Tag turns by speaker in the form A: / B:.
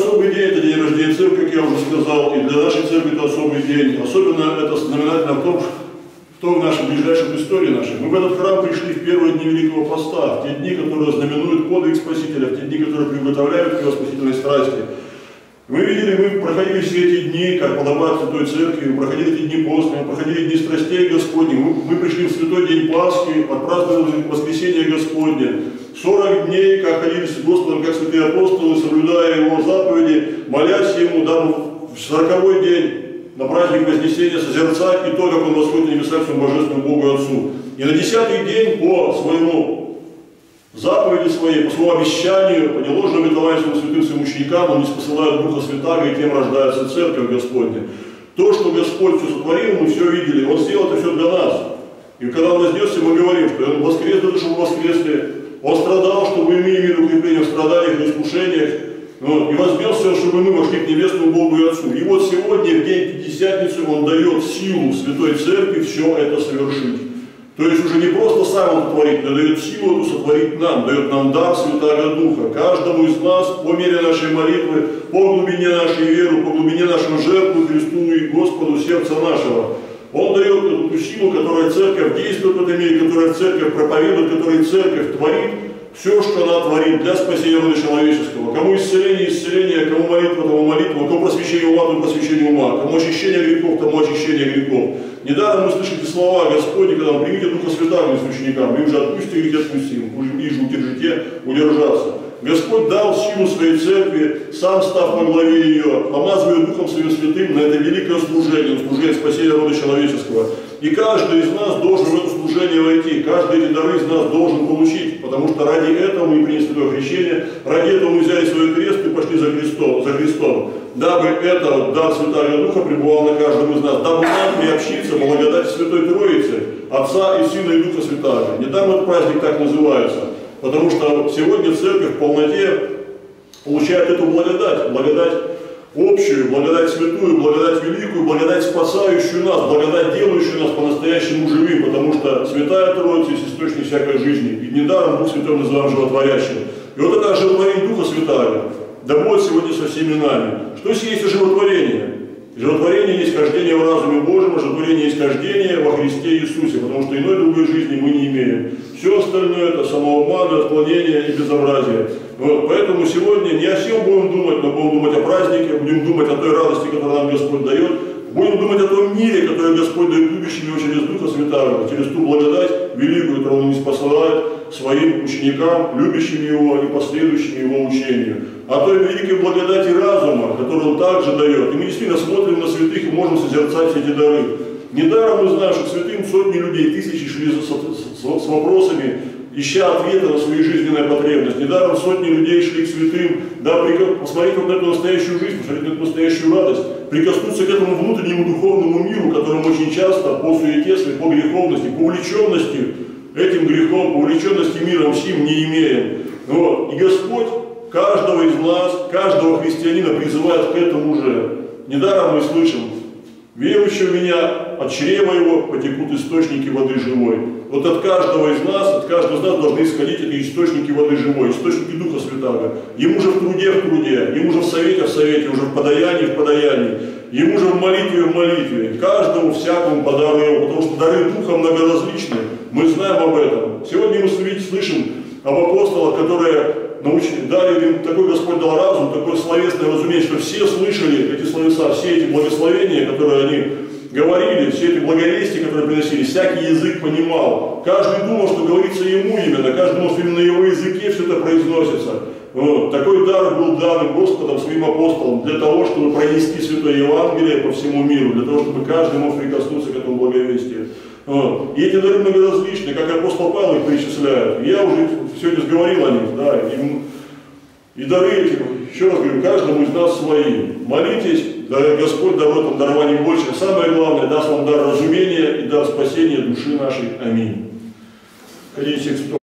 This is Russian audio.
A: особый день, это день рождения церкви, как я уже сказал, и для нашей церкви это особый день. Особенно это знаменательно в том, в нашей ближайшей истории нашей. Мы в этот храм пришли в первые дни Великого Поста, в те дни, которые знаменуют подвиг Спасителя, в те дни, которые приготовляют к его спасительной страсти. Мы видели, мы проходили все эти дни, как подобает Святой Церкви, мы проходили эти дни постные, мы проходили дни страстей Господних, мы пришли в Святой день Пасхи, отпраздновали воскресение Господне. 40 дней, как ходили с Господом, как святые апостолы, соблюдая Его заповеди, молясь Ему, дабы в 40-й день на праздник Вознесения созерцать и то, как Он восходит на небеса к своему Божественному Богу Отцу. И на 10-й день по своему заповеди своей, по своему обещанию, по неложному обетованию своим святым своим ученикам, Он не спосылает Духа Святаго, и тем рождается Церковь Господня. То, что Господь все сотворил, мы все видели, Он сделал это все для нас. И когда Он вознесся, мы говорим, что Он воскрес для того, чтобы воскресли. Он страдал, чтобы мы имели укрепление в страданиях и искушениях. И вознесся, чтобы мы вошли к небесному Богу и Отцу. И вот сегодня, в день Пятидесятницы, Он дает силу Святой Церкви все это совершить. То есть уже не просто сам Он творит, но дает силу эту сотворить нам, дает нам дар Святаго Духа. Каждому из нас, по мере нашей молитвы, по глубине нашей веры, по глубине нашего жертвы Христу и Господу сердца нашего. Он дает эту силу, которая Церковь действует в этом мире, которая Церковь проповедует, которая Церковь творит. Все, что она творит для спасения рода человеческого. Кому исцеление, исцеление, кому молитва, тому молитва, кому просвещение ума, тому просвещение ума, кому очищение грехов, тому очищение грехов. Недаром вы слышите слова Господни, когда вы примите Духа Святаго с ученикам, вы уже отпустите грехи, отпустим, и же удержите, удержаться. Господь дал силу своей церкви, сам став во главе ее, помазывая Духом Своим Святым на это великое служение, служение спасения рода человеческого. И каждый из нас должен в это служение войти, каждый эти дары из нас должен получить, потому что ради этого мы приняли святое крещение, ради этого мы взяли свой крест и пошли за Христом, дабы это дар Святаго Духа пребывал на каждом из нас, дабы нам приобщиться благодати Святой Троицы, Отца и Сына и Духа Святаго. Недаром этот праздник так называется, потому что сегодня Церковь в полноте получает эту благодать общую, благодать святую, благодать великую, благодать спасающую нас, благодать делающую нас по-настоящему живым, потому что Святая Троица есть источник всякой жизни. И недаром Дух Святой называем животворящим. И вот это оживотворение Духа Святаго да будет сегодня со всеми нами. Что есть оживотворение? Животворение есть хождение в разуме Божьем, оживотворение есть хождение во Христе Иисусе, потому что иной другой жизни мы не имеем. Все остальное это самообман, отклонение и безобразие. Вот, поэтому сегодня не о всем будем думать, но будем думать о празднике, будем думать о той радости, которую нам Господь дает, будем думать о том мире, который Господь дает любящим его через Духа Святаго, через ту благодать великую, которую Он ниспосылает своим ученикам, любящим Его и последующим Его учению. О той великой благодати разума, которую Он также дает. И мы действительно смотрим на святых и можем созерцать эти дары. Недаром мы знаем, что к святым сотни людей, тысячи шли с вопросами, ища ответа на свою жизненную потребность. Недаром сотни людей шли к святым, да, посмотреть вот на эту настоящую жизнь, посмотреть на эту настоящую радость, прикоснуться к этому внутреннему духовному миру, которым очень часто по суете, по греховности, по увлеченности этим грехом, по увлеченности миром сим не имеем. Вот. И Господь каждого из нас, каждого христианина призывает к этому же. Недаром мы слышим: верующий в меня, от чрева его потекут источники воды живой. Вот от каждого из нас должны исходить эти источники воды живой, источники Духа Святаго. Ему же в труде, ему же в совете, уже в подаянии, ему же в молитве, каждому всякому по дару его, потому что дары Духа многоразличны, мы знаем об этом. Сегодня мы слышим об апостолах, которые дали им, такой Господь дал разум, такое словесное разумение, что все слышали эти словеса, все эти благословения, которые они говорили, все эти благовестия, которые приносили, всякий язык понимал. Каждый думал, что говорится ему именно, каждый думал, что именно на его языке все это произносится. Вот. Такой дар был дан Господом своим апостолам для того, чтобы пронести Святое Евангелие по всему миру, для того, чтобы каждый мог прикоснуться к этому благовестию. Вот. И эти дары многоразличны, как апостол Павел их перечисляет. Я уже сегодня говорил о них, да, и дары эти, еще раз говорю, каждому из нас свои. Молитесь, да, Господь дает вам дарование больше. Самое главное, даст вам дар разумения и дар спасения души нашей. Аминь. Ходите